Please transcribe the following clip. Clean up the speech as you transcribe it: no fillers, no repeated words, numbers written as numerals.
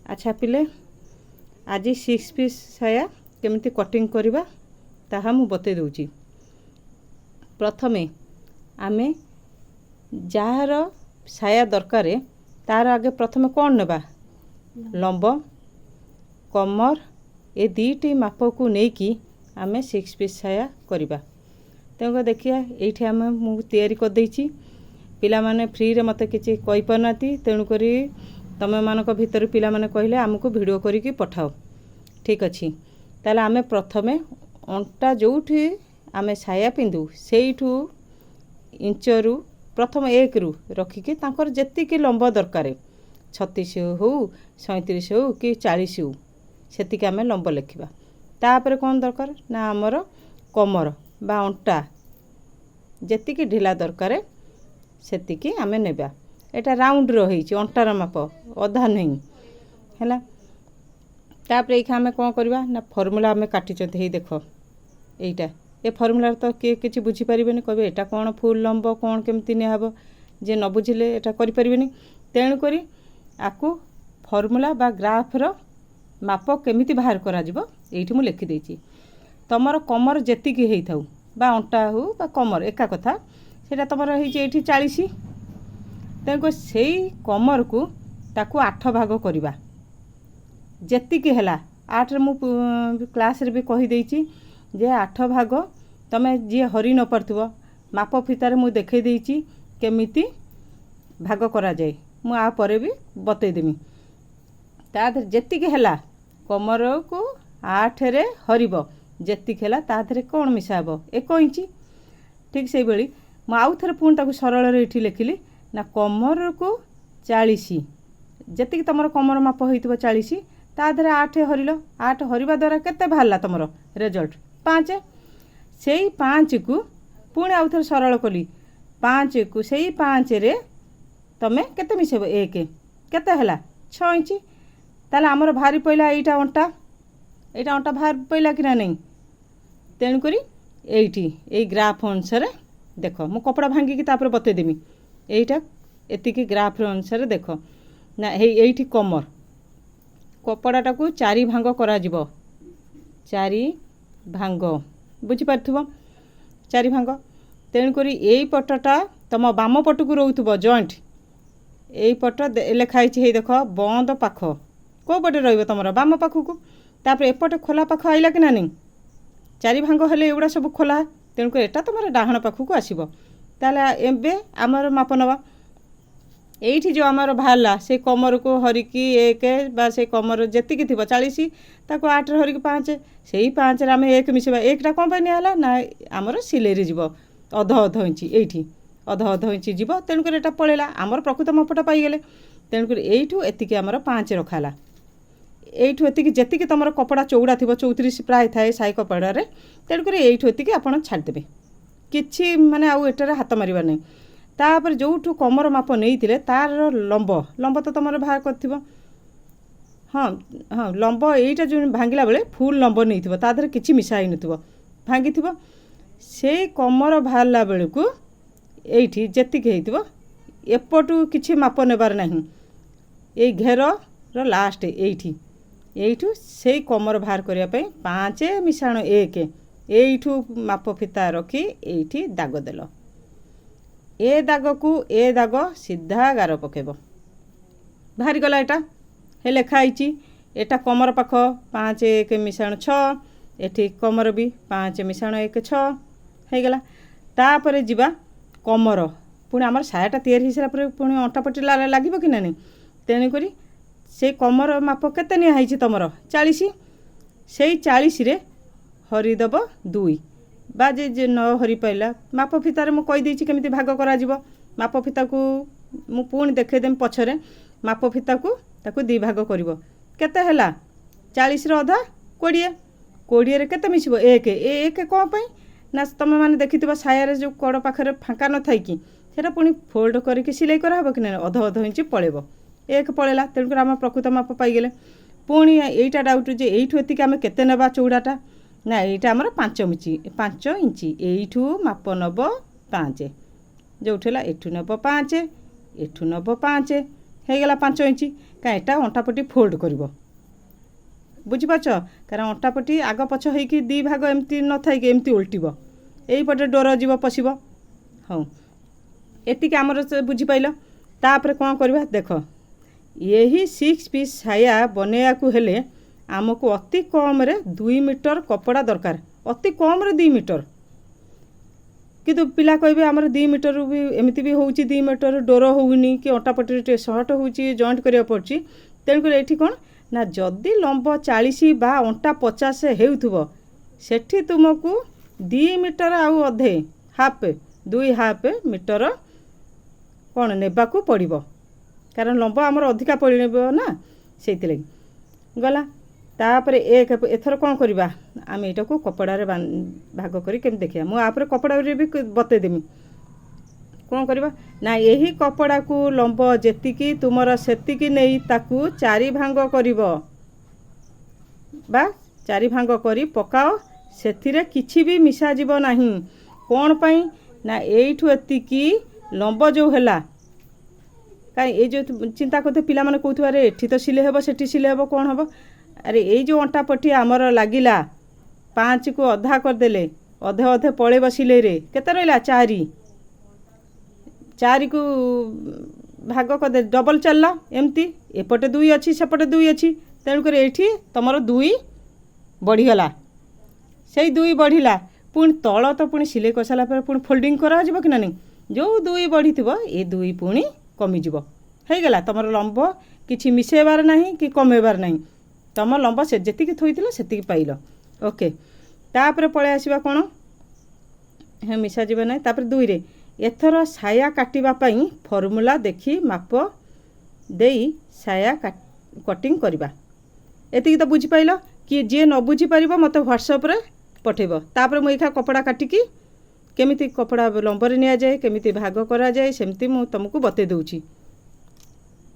अच्छा पिले आज 6 पीस साया केमिति कटिंग करवा ताहा मु बते दूची। प्रथमे आमे जार साया दरकार तार आगे प्रथमे कौन नेबा लंब कमर ए दीटी माप को लेकिन आमे 6 पीस साया करवा। तेणुक देखिए ये आम मु तैयारी कर देइछि। पिला माने फ्री रे मते किछि कहि परनाती तेणुक तमे मानक भितर पिला माने कहले आमको वीडियो करिकी पठाओ। ठीक अच्छी ताले आमे प्रथमे अंटा जोठी आमे साया पिंधु सेइठू इंचरू प्रथम 1 रु रखिकी तांकर जेतिकी लंब दरकार 36 हो 37 हो कि 40 हो सेतिकी आमे लंब लेखिबा। तापर कौन दरकार ना आमर कमर बा अंटा जेतिकी ढिला दरकार सेतिकी आमे नेबा। एटा राउंड रही अंटार माप अधा नहीं है। तापर ये आमे कौन करवा ना फर्मूला आमे काटी हे देख यहीटा ए फर्मूला तो किए किसी बुझीपारे कहे एटा कौन फुल लंब कौन केमती निहब जे न बुझिले एटा करि परिबेनी। तेणुक आकु फर्मूला बा ग्राफर माप केमिति बाहर करा जिवो एठी मु लिखि देछि। तमर कमर जेतिकी हेई थाउ बा अंटा हो बा कमर एका कथा सेटा तमर हेई जे एठी 40 तेणुक से कमर को ताकू 8 भाग करवा जेतिकी हैला 8 रे मु क्लास रे भी कहि देछि जे 8 भाग तमे जे हरि न परथबो माप फितार मु देखै देछि केमिति भाग करा जाय मु आ परे भी बतै देमी। ता जेतिकी हैला कमर को 8 रे हरिबो जेतिकी हैला ता धरे कोन मिसाबो 1 इंच। ठीक से बेली मु आउ थरे पुन ताकू सरल रे इठी लिखिली ना कमर को 40 जेतिकी तमर कमर माप होइतबो 40 ता धरे 8 हरिलो 8 हरिबा द्वारा केते बाहरला तमर रिजल्ट 5 सेई 5 को पुणी आउ थरे सरल कली 5 को सेई 5 रे तमे केते मिसेबो 1 केते हला 6 इंच। ताले हमर भारी पइला एटा अंटा भार पइला कि ना नहीं। तेणु करी एठी ए ग्राफ अनुसार देख मु कपड़ा भांगी कि तापर बते देमी एटा एतिकी ग्राफ अनुसार देख ना एठी कमर कपड़ाटा को 4 भांग करा जिवो 4 भांग बुझी पारथुबो 4 भांग। तेणु करी एई पटटा तम बाम पट को रहउथबो जॉइंट एई पट लेखाई हे देख बंद पाख को पटे रहइबो तमरो बाम पाख को तापर एपटे खोला पाख आइला कि ना नहीं 4 भांग हेले एउडा सब खोला तेणु कर एटा तमरो डाहण पाख को आसीबो। ताले एबे आमर माप नवा एठी जो आमर भाला से कमर को हरिकी 1 बा से कमर जेतिकी थिबो 40 ताको 8 रे हरिकी 5 सेही 5 रे आमे 1 मिसेबा 1 टा कोन पय नियाला ना आमर सिलेरी जिवो अध इंच एठी अध इंच जिवो। तेणु कर एटा पळेला आमर प्रकृत मापटा पाई गेले। तेणु कर एठू एतिकी आमर 5 रखाला एठू एतिकी जेतिकी तमर कपड़ा चौड़ा थिबो 34 प्राय थाए साई कपड़ा रे। तेणु कर एठू एतिकी आपण छाड़ देबे किछि माने आउ एटारे हाथ मारिबा नै। तापर जोठू कमर माप नैथिले तार लंब तो तमर बाहर करथिबो हाँ हाँ लंब एटा जो भांगिला बेले फुल लंब नैथिबो ता धरे किछि मिसाइ नथिबो भांगिथिबो से कमर बाहरला बेले को एठी जेतिकी हेथिबो एपटू किछि माप नेबार नाही ए घेर रो लास्ट एठी एठू से कमर बाहर करिया पई 5 मिसाण 1 एठू माप फिता रखी एठी दाग देलो ए दाग को ए दाग सीधा गार पकेब बाहरी गला एटा हे लेखा आइची एटा कमर पाख 5 1 मिसाण 6 एठी कमर भी 5 मिसाण 1 6 हे गला। तापरे जिबा कमर पुणी आमर सायाटा तैयारी हिसाब पर पुणी अंटा पट्टी लागिबो कि नहीं। तेणु करी से कमर माप केते निया हाइची तमर 40 सेई 40 रे हरिदब 2 बाजे जे न हरि पाइला माप फितार मु कहि देछि केमिति भाग करा जिवो। माप फिता को मु पुणी देखै देम पछरे माप फिता को ताको 2 भाग करिवो केते हला 40 रे अधा 20 रे केते मिसिबो 1 1 कोन पई ना तमे माने देखिथिबो सायारे जो कड़ पाखरे फांका न थाई कि सेटा पुणी फोल्ड करके सिलाई करा हबो कि नै अध इंच पळेबो 1 पळेला। तेणु कर हम प्रकृत माप पाई गेले। पुणी एइटा डाउट जे एइठू एतिक आमे केते नेबा चौड़ाटा ना एइटा हमर 5 इंच एइठू माप नब 5 जोठेला एठू नब 5 एठू नब 5 हे गला 5 इंच କାଁ ଏଟା ଅଣ୍ଟାପଟି ଫୋଲ୍ଡ କରିବ ବୁଝିପାରୁଛ କାରଣ ଅଣ୍ଟାପଟି ଆଗ ପଛ ହେଇକି ଦୁଇ ଭାଗ ଏମିତି ନଥାଇକି ଏମିତି ଓଲଟିବ ଏଇପଟେ ଡୋର ଯିବ ପଶିବ ହଉ ଏତିକି ଆମର ବୁଝିପାରିଲ ତାପରେ କ'ଣ କରିବା ଦେଖ ଏହି 6 ପିସ୍ ସାୟା ବନେଇବାକୁ ହେଲେ ଆମକୁ ଅତି କମରେ 2 ମିଟର କପଡ଼ା ଦରକାର ଅତି କମରେ 2 ମିଟର କିନ୍ତୁ ପିଲା କହିବେ ଆମର 2 ମିଟର ବି ଏମିତି ବି ହେଉଛି 2 ମିଟର ଡୋର ହେଉନି କି ଅଣ୍ଟାପଟିରେ ଟିକେ ସର୍ଟ ହେଉଛି ଜଏଣ୍ଟ କରିବାକୁ ପଡ଼ୁଛି ତେଣୁକରି ଏଇଠି କ'ଣ ନା ଯଦି ଲମ୍ବ 40 ବା ଅଣ୍ଟା 50 ହେଉଥିବ ସେଠି ତୁମକୁ 2 ମିଟର ଆଉ ଅଧେ ହାଫ୍ ମିଟର କ'ଣ ନେବାକୁ ପଡ଼ିବ କାରଣ ଲମ୍ବ ଆମର ଅଧିକା ପଡ଼ିବ ନା ସେଇଥିଲାଗି ଗଲା ତାପରେ ଏଥର କ'ଣ କରିବା ଆମେ ଏଇଟାକୁ କପଡ଼ାରେ ଭାଗ କରି କେମିତି ଦେଖିବା ମୁଁ ଆପରେ କପଡ଼ାରେ ବି ବତେଇଦେମି କ'ଣ କରିବା ନା ଏହି କପଡ଼ାକୁ ଲମ୍ବ ଯେତିକି ତୁମର ସେତିକି ନେଇ ତାକୁ 4 ଭାଗ କରିବ ବା 4 ଭାଗ କରି ପକାଅ ସେଥିରେ କିଛି ବି ମିଶାଯିବ ନାହିଁ କ'ଣ ପାଇଁ ନା ଏଇଠୁ ଏତିକି ଲମ୍ବ ଯେଉଁ ହେଲା କାଇଁ ଏଇ ଯେଉଁ ଚିନ୍ତା କରୁଥିବେ ପିଲାମାନେ କହୁଥିବେ ଆରେ ଏଠି ତ ସିଲେଇ ହେବ ସେଠି ସିଲେଇ ହେବ କ'ଣ ହେବ ଆରେ ଏଇ ଯେଉଁ ଅଣ୍ଟାପଟି ଆମର ଲାଗିଲା 5କୁ ଅଧା କରିଦେଲେ ଅଧେ ପଳେଇବ ସିଲେଇରେ କେତେ ରହିଲା 4କୁ ଭାଗ କରିଦେଲେ ଡବଲ୍ ଚାଲିଲା ଏମିତି ଏପଟେ 2 ଅଛି ସେପଟେ 2 ଅଛି ତେଣୁକରି ଏଇଠି ତୁମର 2 ବଢ଼ିଗଲା ସେଇ 2 ବଢ଼ିଲା ପୁଣି ତଳ ତ ପୁଣି ସିଲେଇ କରିସାରିଲା ପରେ ପୁଣି ଫୋଲ୍ଡିଂ କରାଯିବ କି ନା ନାହିଁ ଯେଉଁ 2 ବଢ଼ିଥିବ ଏ 2 ପୁଣି କମିଯିବ ହେଇଗଲା ତୁମର ଲମ୍ବ କିଛି ମିଶାଇବାର ନାହିଁ କି କମେଇବାର ନାହିଁ ତୁମ ଲମ୍ବ ସେ ଯେତିକି ଥୋଇଥିଲ ସେତିକି ପାଇଲ ଓକେ ତାପରେ ପଳେଇ ଆସିବା କ'ଣ ମିଶାଯିବ ନାହିଁ ତାପରେ 2ରେ ଏଥର ସାୟା କାଟିବା ପାଇଁ ଫର୍ମୁଲା ଦେଖି ମାପ ଦେଇ ସାୟା କଟିଂ କରିବା ଏତିକି ତ ବୁଝିପାରିଲ କି ଯିଏ ନ ବୁଝିପାରିବ ମୋତେ ହ୍ୱାଟ୍ସଆପ୍ରେ ପଠାଇବ ତାପରେ ମୁଁ ଏଇଟା କପଡ଼ା କାଟିକି କେମିତି କପଡ଼ା ଲମ୍ବରେ ନିଆଯାଏ କେମିତି ଭାଗ କରାଯାଏ ସେମିତି ମୁଁ ତୁମକୁ ବତେଇ ଦେଉଛି